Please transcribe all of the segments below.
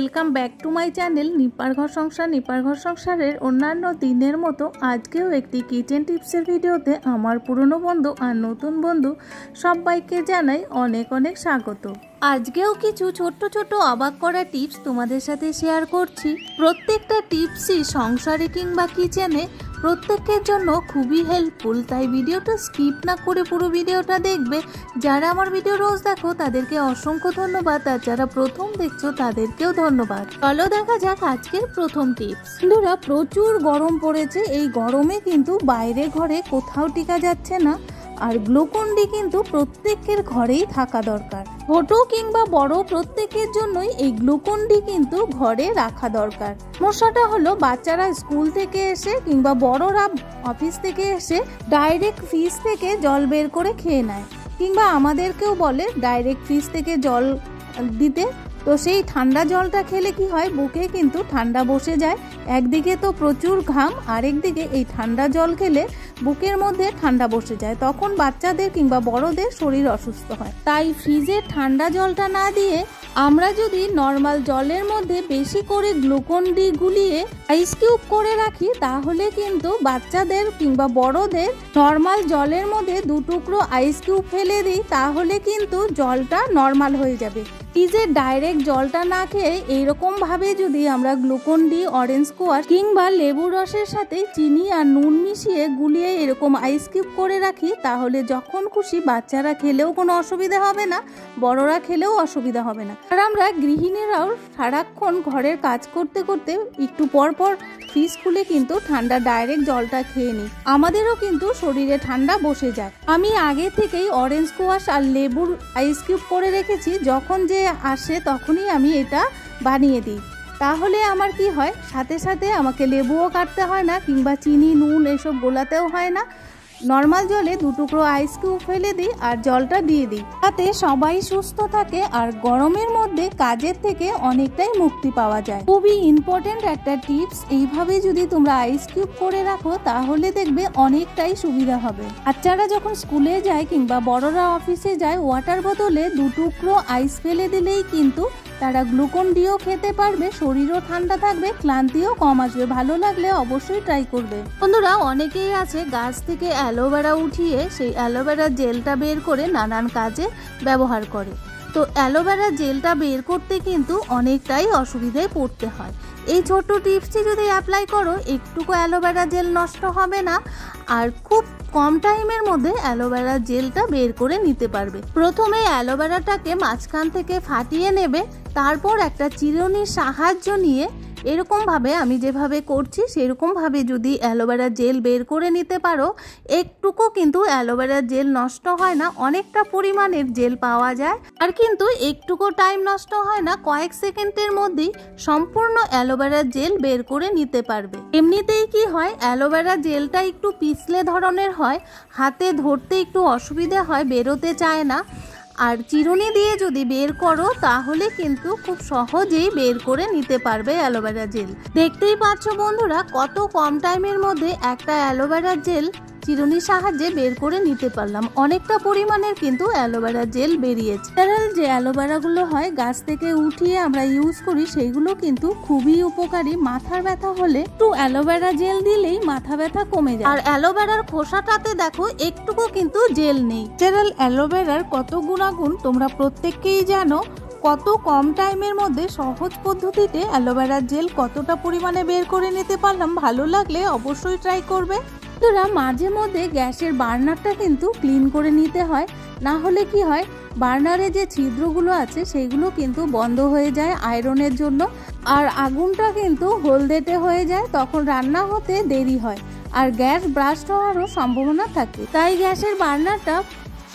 Welcome back to my channel নিপার ঘর সংসার। নিপার ঘর সংসারের অন্যান্য দিনের মতো আজকেও একটি কিচেন টিপসের ভিডিওতে আমার পুরনো বন্ধু আর নতুন বন্ধু সবাইকে জানাই অনেক অনেক স্বাগত। আজকেও কিছু ছোট্ট ছোট্ট অবাক করা টিপস তোমাদের সাথে শেয়ার করছি। প্রত্যেকটা টিপসই সংসারে কিংবা কিচেনে প্রত্যেকের জন্য খুবই হেল্পফুল, তাই ভিডিওটা স্কিপ না করে পুরো ভিডিওটা দেখবে। যারা আমার ভিডিও রোজ দেখো তাদেরকে অসংখ্য ধন্যবাদ, আর যারা প্রথম দেখছো তাদেরকেও ধন্যবাদ। চলো দেখা যাক আজকের প্রথম টিপস। বন্ধুরা, প্রচুর গরম পড়েছে। এই গরমে কিন্তু বাইরে ঘরে কোথাও টিকা যাচ্ছে না, আর গ্লুকন-ডি কিন্তু প্রত্যেকের ঘরেই থাকা দরকার। ছোট কিংবা বড় প্রত্যেকের জন্যই এই গ্লুকন-ডি কিন্তু ঘরে রাখা দরকার। সমস্যাটা হলো বাচ্চারা স্কুল থেকে এসে কিংবা বড়রা অফিস থেকে এসে ডাইরেক্ট ফ্রিজ থেকে জল বের করে খেয়ে নেয়, কিংবা আমাদেরকেও বলে ডাইরেক্ট ফ্রিজ থেকে জল দিতে। তো সেই ঠান্ডা জলটা খেলে কি হয়, বুকে কিন্তু ঠান্ডা বসে যায়। একদিকে তো প্রচুর ঘাম, আরেকদিকে এই ঠান্ডা জল খেলে বুকের মধ্যে ঠান্ডা বসে যায়, তখন বাচ্চাদের কিংবা বড়দের শরীর অসুস্থ হয়। তাই ফ্রিজের ঠান্ডা জলটা না দিয়ে আমরা যদি নর্মাল জলের মধ্যে বেশি করে গ্লুকন-ডি গুলিয়ে আইস কিউব করে রাখি, তাহলে কিন্তু বাচ্চাদের কিংবা বড়দের নর্মাল জলের মধ্যে 2 টুকরো আইস কিউব ফেলে দিই, তাহলে কিন্তু জলটা নর্মাল হয়ে যাবে। ফ্রিজের ডাইরেক্ট জলটা না খেয়ে এইরকম ভাবে যদি আমরা গ্লুকন-ডি, অরেঞ্জ স্কোয়াশ কিংবা লেবুর রসের সাথে চিনি আর নুন মিশিয়ে গুলিয়ে এরকম আইস কিউব করে রাখি, তাহলে যখন খুশি বাচ্চারা খেলেও কোনো অসুবিধা হবে না, বড়রা খেলেও অসুবিধা হবে না। আর আমরা গৃহিণীরাও সারাক্ষণ ঘরের কাজ করতে করতে একটু পর পর ফ্রিজ খুলে কিন্তু ঠান্ডা ডাইরেক্ট জলটা খেয়ে নিই, আমাদেরও কিন্তু শরীরে ঠান্ডা বসে যায়। আমি আগে থেকেই অরেঞ্জ স্কোয়াশ আর লেবুর আইস কিউব করে রেখেছি, যখন যে আসে তখনই আমি এটা বানিয়ে দিই। তাহলে আমার কি হয়, সাথে সাথে আমাকে লেবুও কাটতে হয় না, কিংবা চিনি নুন এসব গোলাতেও হয় না। নর্মাল জলে 2 টুকরো আইস কিউব ফেলে দিই আর জলটা দিয়ে দিই, তাতে সবাই সুস্থ থাকে আর গরমের মধ্যে কাজের থেকে অনেকটাই মুক্তি পাওয়া যায়। খুবই ইম্পর্টেন্ট একটা টিপস। এইভাবে যদি তোমরা আইস কিউব করে রাখো তাহলে দেখবে অনেকটাই সুবিধা হবে। বাচ্চারা যখন স্কুলে যায় কিংবা বড়রা অফিসে যায়, ওয়াটার বোতলে 2 টুকরো আইস ফেলে দিলেই কিন্তু তারা গ্লুকন-ডিও খেতে পারবে, শরীরও ঠান্ডা থাকবে, ক্লান্তিও কম আসবে। ভালো লাগলে অবশ্যই ট্রাই করবে। বন্ধুরা, অনেকেই আছে গাছ থেকে অ্যালোভেরা উঠিয়ে সেই অ্যালোভেরা জেলটা বের করে নানান কাজে ব্যবহার করে। তো অ্যালোভেরা জেলটা বের করতে কিন্তু অনেকটাই অসুবিধায় পড়তে হয়। এই ছোট্ট টিপসটি যদি অ্যাপ্লাই করো, একটুকু অ্যালোভেরা জেল নষ্ট হবে না, আর খুব কম টাইমের মধ্যে অ্যালোভেরা জেলটা বের করে নিতে পারবে। প্রথমে অ্যালোভেরাটাকে মাঝখান থেকে ফাটিয়ে নেবে, তারপর একটা চিরুনির সাহায্য নিয়ে এরকম ভাবে আমি যেভাবে করছি সেরকম ভাবে যদি অ্যালোভেরা জেল বের করে নিতে পারো, একটুকু কিন্তু অ্যালোভেরা জেল নষ্ট হয় না, অনেকটা পরিমাণের জেল পাওয়া যায়। আর কিন্তু একটুকু টাইম নষ্ট হয় না, কয়েক সেকেন্ডের মধ্যেই সম্পূর্ণ অ্যালোভেরা জেল বের করে নিতে পারবে। এমনিতেই কি হয়, অ্যালোভেরা জেলটা একটু পিছলে ধরনের হয়, হাতে ধরতে একটু অসুবিধা হয়, বেরোতে চায় না। আর চিরুনি দিয়ে যদি বের করো তাহলে কিন্তু খুব সহজেই বের করে নিতে পারবে অ্যালোভেরা জেল। দেখতেই পাচ্ছ বন্ধুরা, কত কম টাইমের মধ্যে একটা অ্যালোভেরা জেল চিরুনির সাহায্যে বের করে নিতে পারলাম। অনেকটা পরিমাণের কিন্তু অ্যালোভেরা জেল বেরিয়েছে। যে অ্যালোভেরাগুলো হয় গাছ থেকে উঠিয়ে আমরা ইউজ করি, সেইগুলো কিন্তু খুবই উপকারী। মাথার ব্যথা হলে একটু অ্যালোভেরা জেল দিলেই মাথা ব্যথা কমে যায়। আর অ্যালোভেরার খোসাটাতে দেখো একটুকু কিন্তু জেল নেই। ন্যাচারাল অ্যালোভেরার কত গুণাগুণ তোমরা প্রত্যেককেই জানো। কত কম টাইমের মধ্যে সহজ পদ্ধতিতে অ্যালোভেরার জেল কতটা পরিমাণে বের করে নিতে পারলাম। ভালো লাগলে অবশ্যই ট্রাই করবে। তোরা মাঝে মধ্যে গ্যাসের বার্নারটা কিন্তু ক্লিন করে নিতে হয়, না হলে কি হয়, বার্নারে যে ছিদ্রগুলো আছে সেগুলো কিন্তু বন্ধ হয়ে যায় আয়রনের জন্য, আর আগুনটা কিন্তু হলদেটে হয়ে যায়, তখন রান্না হতে দেরি হয় আর গ্যাস ব্রাস্ট হওয়ারও সম্ভাবনা থাকে। তাই গ্যাসের বার্নারটা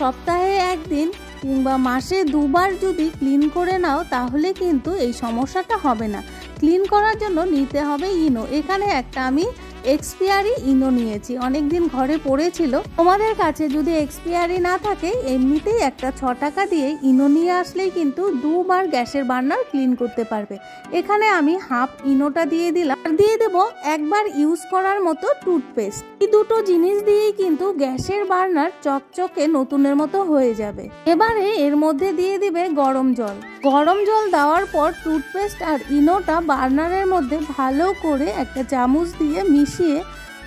সপ্তাহে 1 দিন কিংবা মাসে 2 বার যদি ক্লিন করে নাও, তাহলে কিন্তু এই সমস্যাটা হবে না। ক্লিন করার জন্য নিতে হবে ইনো। এখানে একটা আমি এক্সপিয়ারি ইনো নিয়েছি, অনেক দিন ঘরে পড়েছিল। তোমাদের কাছে যদি এক্সপিয়ারি না থাকে এমনিতেই একটা 6 টাকা দিয়ে ইনো নিয়ে আসলেই কিন্তু 2 বার গ্যাসের বার্নার ক্লিন করতে পারবে। এখানে আমি হাফ ইনোটা দিয়ে দিলাম, আর দিয়ে দেব একবার ইউজ করার মতো টুথপেস্ট। এই দুটো জিনিস দিয়েই কিন্তু গ্যাসের বার্নার চকচকে নতুনের মতো হয়ে যাবে। এবারে এর মধ্যে দিয়ে দিবে গরম জল। গরম জল দেওয়ার পর টুথপেস্ট আর ইনোটা বার্নারের মধ্যে ভালো করে একটা চামচ দিয়ে মিশিয়ে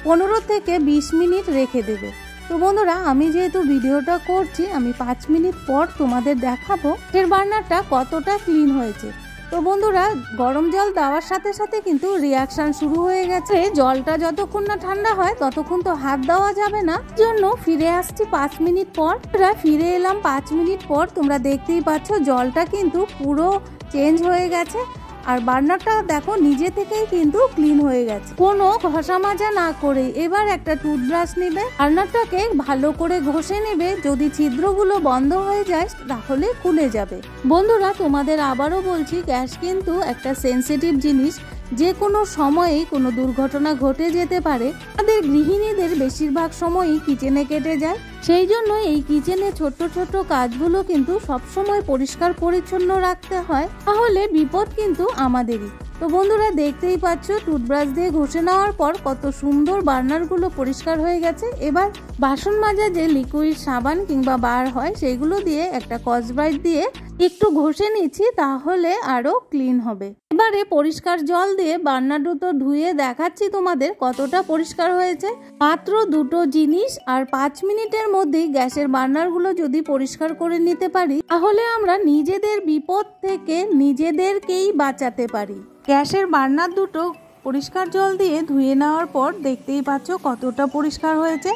15 থেকে 20 মিনিট রেখে দেবে। তো বন্ধুরা, আমি যেহেতু ভিডিওটা করছি, আমি 5 মিনিট পর তোমাদের দেখাবো এর বার্নারটা কতটা ক্লিন হয়েছে। তো বন্ধুরা, গরম জল দেওয়ার সাথে সাথে কিন্তু রিয়াকশন শুরু হয়ে গেছে। জলটা যতক্ষণ না ঠান্ডা হয় ততক্ষণ তো হাত দেওয়া যাবে না, জন্য ফিরে আসছি 5 মিনিট পর। ফিরে এলাম 5 মিনিট পর। তোমরা দেখতেই পাচ্ছ জলটা কিন্তু পুরো চেঞ্জ হয়ে গেছে, আর বার্নারটা দেখো নিজে থেকেই কিন্তু ক্লিন হয়ে গেছে, কোনো ঘষা মাজা না করে। এবার একটা টুথব্রাশ নেবে, বার্নারটাকে ভালো করে ঘষে নেবে। যদি ছিদ্রগুলো বন্ধ হয়ে যায় তাহলে খুলে যাবে। বন্ধুরা, তোমাদের আবারও বলছি, গ্যাস কিন্তু একটা সেনসিটিভ জিনিস, যে কোনো সময়েই কোনো দুর্ঘটনা ঘটে যেতে পারে। আমাদের গৃহিণীদের বেশিরভাগ সময়ই কিচেনে কেটে যায়, সেই জন্য এই কিচেনে ছোট ছোট কাজগুলো কিন্তু সবসময় পরিষ্কার পরিচ্ছন্ন রাখতে হয়, তাহলে বিপদ কিন্তু আমাদেরই। তো বন্ধুরা, দেখতেই পাচ্ছ টুথব্রাশ দিয়ে ঘষে নেওয়ার পর কত সুন্দর বার্নারগুলো পরিষ্কার হয়ে গেছে। এবার বাসন মাজা যে লিকুইড সাবান কিংবা বার হয় সেগুলো দিয়ে একটা স্কচব্রাইট দিয়ে একটু ঘষে নিচ্ছি, তাহলে আরো ক্লিন হবে। এবারে পরিষ্কার জল দিয়ে বার্নার দুটো ধুয়ে দেখাচ্ছি তোমাদের কতটা পরিষ্কার হয়েছে। মাত্র দুটো জিনিস আর 5 মিনিটের মধ্যেই গ্যাসের বার্নারগুলো যদি পরিষ্কার করে নিতে পারি, তাহলে আমরা নিজেদের বিপদ থেকে নিজেদেরকেই বাঁচাতে পারি। গ্যাসের বার্নার দুটো পরিষ্কার জল দিয়ে ধুয়ে নেওয়ার পর দেখতেই পাচ্ছ কতটা পরিষ্কার হয়েছে।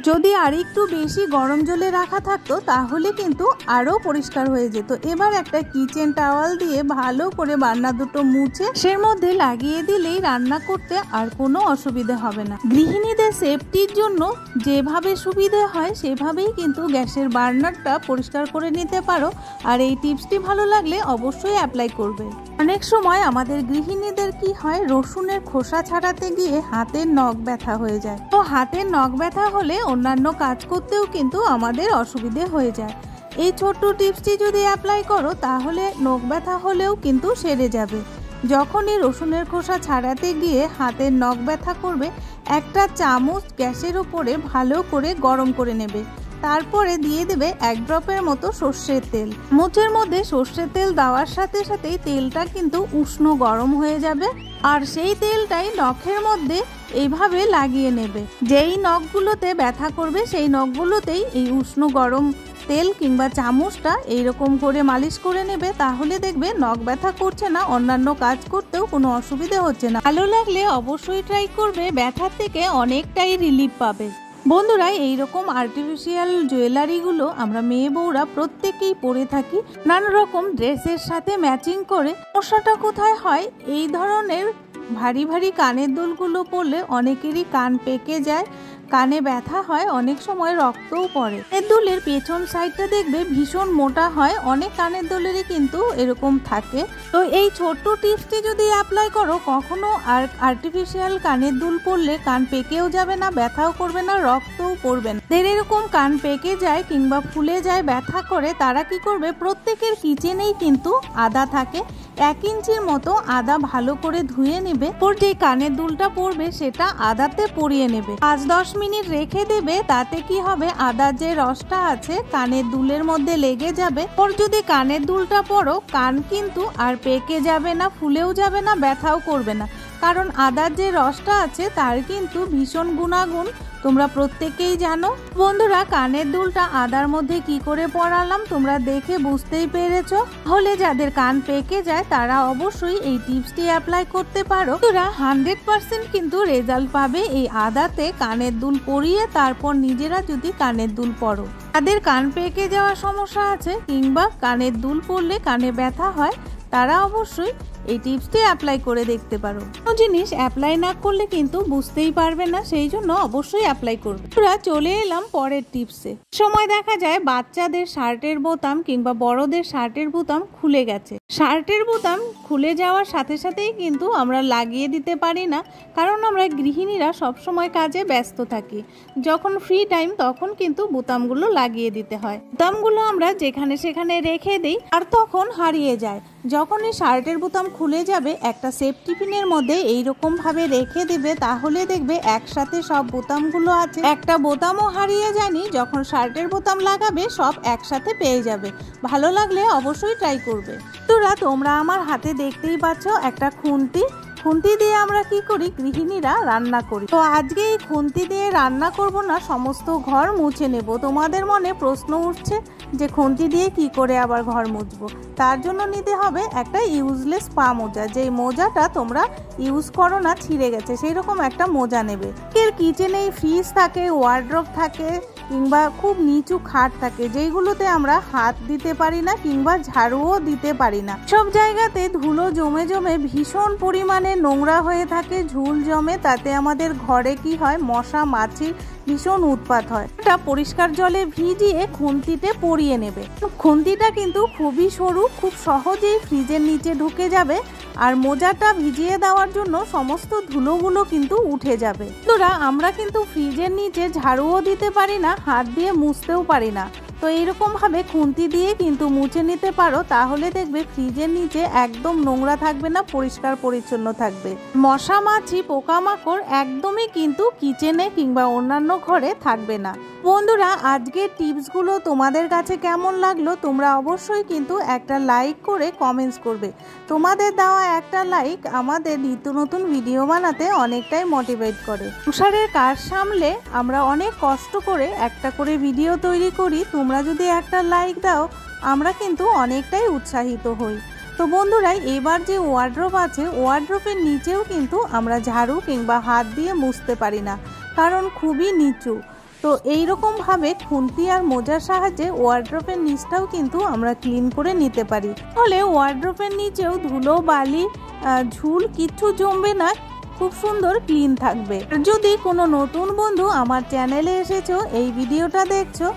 যদি আর একটু বেশি গরম জলে রাখা থাকতো তাহলে কিন্তু আরো পরিষ্কার হয়ে যেত। এবার একটা কিচেন টাওয়াল দিয়ে ভালো করে বার্নার দুটো মুছে সের মধ্যে লাগিয়ে দিলেই রান্না করতে আর কোনো অসুবিধা হবে না। গৃহিণীদের সেফটির জন্য যেভাবে সুবিধে হয় সেভাবেই কিন্তু গ্যাসের বার্নারটা পরিষ্কার করে নিতে পারো। আর এই টিপসটি ভালো লাগলে অবশ্যই অ্যাপ্লাই করবে। অনেক সময় আমাদের গৃহিণীদের কি হয়, রসুনের খোসা ছাড়াতে গিয়ে হাতের নখ ব্যথা হয়ে যায়। তো হাতের নখ ব্যথা হলে অন্যান্য কাজ করতেও কিন্তু আমাদের অসুবিধে হয়ে যায়। এই ছোট্ট টিপসটি যদি অ্যাপ্লাই করো তাহলে নখ ব্যথা হলেও কিন্তু সেরে যাবে। যখনই রসুনের খোসা ছাড়াতে গিয়ে হাতের নখ ব্যথা করবে, একটা চামচ গ্যাসের উপরে ভালো করে গরম করে নেবে। তারপরে দিয়ে দেবে 1 ড্রপের মতো সর্ষের তেল। চামচের মধ্যে সর্ষের তেল দেওয়ার সাথে সাথেই তেলটা কিন্তু উষ্ণ গরম হয়ে যাবে, আর সেই তেলটাই নখের মধ্যে এইভাবে লাগিয়ে নেবে। যেই নখগুলোতে ব্যথা করবে সেই নখগুলোতেই এই উষ্ণ গরম তেল কিংবা চামচটা এইরকম করে মালিশ করে নেবে, তাহলে দেখবে নখ ব্যথা করছে না, অন্যান্য কাজ করতেও কোনো অসুবিধা হচ্ছে না। ভালো লাগলে অবশ্যই ট্রাই করবে, ব্যথার থেকে অনেকটাই রিলিফ পাবে। বন্ধুরা, এইরকম আর্টিফিশিয়াল জুয়েলারিগুলো আমরা মেয়ে বউরা প্রত্যেকেই পরে থাকি, নানা রকম ড্রেসের সাথে ম্যাচিং করে। সমস্যাটা কোথায় হয়, এই ধরনের ভারী ভারী কানের দুলগুলো পরলে অনেকেরই কান পেকে যায়, কানে ব্যথা হয়, অনেক সময় রক্তও পড়ে। কানের দুলের পেছন সাইডটা দেখবে ভীষণ মোটা হয়, অনেক কানের দুলেরই কিন্তু এরকম থাকে। তো এই ছোট্ট টিপসটি যদি অ্যাপ্লাই করো, কখনো আর আর্টিফিশিয়াল কানের দুল পরলে কান পেকেও যাবে না, ব্যথাও করবে না, রক্তও পড়বে না। এরকম কান পেকে যায় কিংবা ফুলে যায়, ব্যথা করে, তারা কি করবে, প্রত্যেকের কিচেনেই কিন্তু আদা থাকে। 1 ইঞ্চির মতো আদা ভালো করে ধুয়ে নেবে, ওর যে কানের দুলটা পড়বে সেটা আদাতে পরিয়ে নেবে। 5-10 মিনিট রেখে দেবে। তাতে কি হবে, আদার যে রসটা আছে কানের দুলের মধ্যে লেগে যাবে। ওর যদি কানের দুলটা পরো, কান কিন্তু আর পেকে যাবে না, ফুলেও যাবে না, ব্যথাও করবে না, কারণ আদার যে রসটা আছে তার কিন্তু ভীষণ গুণাগুণ তোমরা প্রত্যেকেই জানো। বন্ধুরা, কানের দুলটা আদার মধ্যে কি করে পরালাম তোমরা দেখে বুঝতেই পেরেছো। তাহলে যাদের কান পেকে যায় তারা অবশ্যই এই টিপসটি অ্যাপ্লাই করতে পারো। তোমরা 100% কিন্তু রেজাল্ট পাবে এই আদাতে কানের দুল পরিয়ে, তারপর নিজেরা যদি কানের দুল পরো। যাদের কান পেকে যাওয়ার সমস্যা আছে কিংবা কানের দুল পরলে কানে ব্যথা হয়, তারা অবশ্যই এই টিপসটি অ্যাপ্লাই করে দেখতে পারো। কোনো জিনিস অ্যাপ্লাই না করলে কিন্তু বুঝতেই পারবে না, সেই জন্য অবশ্যই অ্যাপ্লাই করবে। আমরা চলে এলাম পরের টিপসে। সময় দেখা যায় বাচ্চাদের শার্টের বোতাম কিংবা বড়দের শার্টের বোতাম খুলে গেছে। শার্টের বোতাম খুলে যাওয়ার সাথে সাথেই কিন্তু আমরা লাগিয়ে দিতে পারি না, কারণ আমরা গৃহিণীরা সবসময় কাজে ব্যস্ত থাকি। যখন ফ্রি টাইম তখন কিন্তু বোতামগুলো লাগিয়ে দিতে হয়। বোতামগুলো আমরা যেখানে সেখানে রেখে দিই আর তখন হারিয়ে যায়। যখনই শার্টের বোতাম খুলে যাবে একটা সেফটি পিনের মধ্যে এইরকম ভাবে রেখে দেবে, তাহলে দেখবে একসাথে সব বোতামগুলো আছে, একটা বোতামও হারিয়ে যায়নি। যখন শার্টের বোতাম লাগাবে সব একসাথে পেয়ে যাবে। ভালো লাগলে অবশ্যই ট্রাই করবে। তোমরা আমার হাতে দেখতেই পাচ্ছ একটা খুন্তি দিয়ে আমরা কি করি, গৃহিণীরা রান্না করি। তো আজকে এই খুন্তি দিয়ে রান্না করব না, সমস্ত ঘর মুছে নেব। তোমাদের মনে প্রশ্ন উঠছে যে খুন্তি দিয়ে কি করে আবার ঘর মুছবো। তার জন্য নিতে হবে একটা ইউজলেস পা মোজা। যেই মোজাটা তোমরা ইউজ করো না, ছিঁড়ে গেছে, সেই রকম একটা মোজা নেবে। এর কিচেনে ফ্রিজ থাকে, ওয়ার্ড্রপ থাকে কিংবা খুব নিচু খাট থাকে, যেইগুলোতে আমরা হাত দিতে পারি না কিংবা ঝাড়ুও দিতে পারি না। সব জায়গাতে ধুলো জমে জমে ভীষণ পরিমাণে নোংরা হয়ে থাকে, ঝুল জমে। তাতে আমাদের ঘরে কি হয়, মশা মাছির ভীষণ উৎপাত হয়। এটা পরিষ্কার জলে ভিজিয়ে খুন্তিতে পরিয়ে নেবে। খুন্তিটা কিন্তু খুবই সরু, খুব সহজেই ফ্রিজের নিচে ঢুকে যাবে। আর মোজাটা ভিজিয়ে দেওয়ার জন্য সমস্ত ধুলোগুলো কিন্তু উঠে যাবে। আমরা কিন্তু ফ্রিজের নিচে ঝাড়ুও দিতে পারি না, হাত দিয়ে মুছতেও পারি না। তো এইরকম ভাবে খুন্তি দিয়ে কিন্তু মুছে নিতে পারো, তাহলে দেখবে ফ্রিজের নিচে একদম নোংরা থাকবে না, পরিষ্কার পরিচ্ছন্ন থাকবে। মশা মাছি পোকামাকড় একদমই কিন্তু কিচেনে কিংবা অন্যান্য ঘরে থাকবে না। বন্ধুরা, আজকের টিপসগুলো তোমাদের কাছে কেমন লাগলো তোমরা অবশ্যই কিন্তু একটা লাইক করে কমেন্টস করবে। তোমাদের দেওয়া একটা লাইক আমাদের নিত্য নতুন ভিডিও বানাতে অনেকটাই মোটিভেট করে। সংসারের কাজ সামলে আমরা অনেক কষ্ট করে একটা করে ভিডিও তৈরি করি। তোমরা যদি একটা লাইক দাও আমরা কিন্তু অনেকটাই উৎসাহিত হই। তো বন্ধুরা, এবার যে ওয়ার্ড্রপ আছে, ওয়ার্ড্রপের নিচেও কিন্তু আমরা ঝাড়ু কিংবা হাত দিয়ে মুছতে পারি না, কারণ খুবই নিচু। তো এইরকম ভাবে খুন্তি আর মোজার সাহায্যে ওয়ার্ড্রপের নিচটাও কিন্তু আমরা ক্লিন করে নিতে পারি। তাহলে ওয়ার্ড্রপের নিচেও ধুলো বালি ঝুল কিচ্ছু জমবে না, খুব সুন্দর ক্লিন থাকবে। যদি কোনো নতুন বন্ধু আমার চ্যানেলে এসেছো, এই ভিডিওটা দেখছো,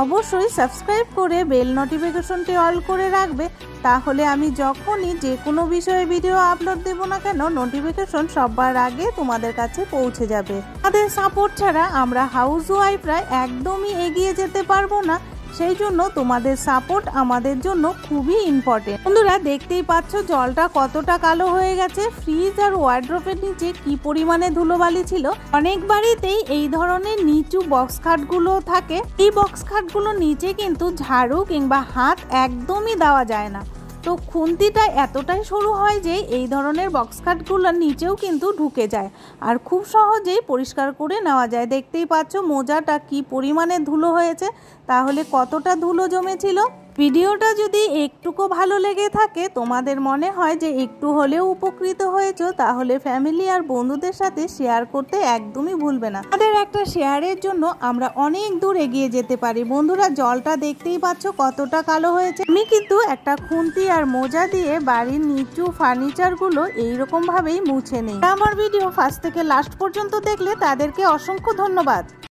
অবশ্যই সাবস্ক্রাইব করে বেল নোটিফিকেশনটি অল করে রাখবে। তাহলে আমি যখনই যে কোনো বিষয়ে ভিডিও আপলোড দেব না কেন, নোটিফিকেশন সবার আগে তোমাদের কাছে পৌঁছে যাবে। আমাদের সাপোর্ট ছাড়া আমরা হাউস ওয়াইফরা একদমই এগিয়ে যেতে পারবো না, সেই জন্য তোমাদের সাপোর্ট আমাদের জন্য খুবই ইম্পর্টেন্ট। বন্ধুরা, দেখতেই পাচ্ছ জলটা কতটা কালো হয়ে গেছে। ফ্রিজ আর ওয়ার্ড্রপের নিচে কি পরিমাণে ধুলোবালি ছিল। অনেক বাড়িতেই এই ধরনের নিচু বক্স খাটগুলো থাকে। এই বক্স খাটগুলোর নিচে কিন্তু ঝাড়ু কিংবা হাত একদমই দেওয়া যায় না। তো খুন্তিটা এতটাই সরু হয় যে এই ধরনের বক্স কাটগুলোর নিচেও কিন্তু ঢুকে যায় আর খুব সহজেই পরিষ্কার করে নেওয়া যায়। দেখতেই পাচ্ছ মোজাটা কি পরিমাণে ধুলো হয়েছে, তাহলে কতটা ধুলো জমেছিল। ভিডিওটা যদি একটুকু ভালো লেগে থাকে, তোমাদের মনে হয় যে একটু হলেও উপকৃত হয়েছো, তাহলে ফ্যামিলি আর বন্ধুদের সাথে শেয়ার করতে একদমই ভুলবে না। আমাদের একটা শেয়ারের জন্য আমরা অনেক দূর এগিয়ে যেতে পারি। বন্ধুরা, জলটা দেখতেই পাচ্ছ কতটা কালো হয়েছে। আমি কিন্তু একটা খুন্তি আর মোজা দিয়ে বাড়ির নিচু ফার্নিচারগুলো এইরকম ভাবেই মুছে নেই। আমার ভিডিও ফার্স্ট থেকে লাস্ট পর্যন্ত দেখলে তাদেরকে অসংখ্য ধন্যবাদ।